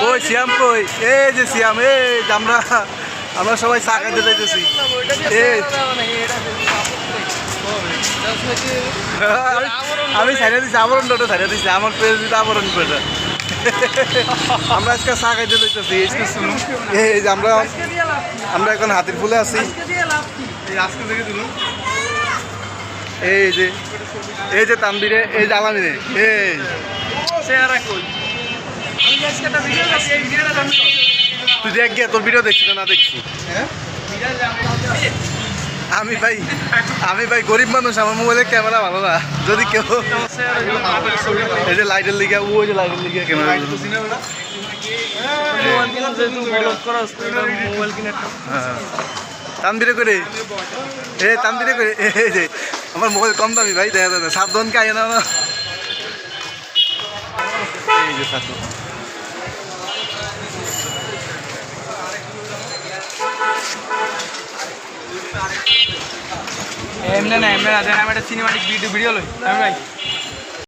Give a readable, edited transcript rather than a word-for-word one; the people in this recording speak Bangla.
কই সিয়াম কই? এই যে সিয়াম, এই যে আমরা আমরা সবাই চা খাইতে যাইতেছি। আমি সাইডে দিচ্ছি, আবরণটা সাইডে দিচ্ছি, আমার পেজ দিতে আবরণ করে। আমরা আজকে চা খাইতে যাইতেছি। এই যে আমরা আমরা এখন হাতির ফুলে আছি। এই যে তানবীরে, এই যে আলামিনে, এই তুই দেখ গিয়া, তোর ভিডিও দেখছি না দেখছি। আমি ভাই গরিব মানুষ, আমার মোবাইলের ক্যামেরা ভালো না। যদি কেউ এই যে লাইটের লিগে, ওই যে লাইটের লিগে ক্যামেরা তানবীরে করে, তানবীরে করে। এই যে আমার মোবাইল কম দামি ভাই, দেখা যায় না। সাবধানকে আয় না। এই যে সাথে এমনি না, এমনি না, আমি একটা সিনেমাটিক ভিডিও লই আমি ভাই।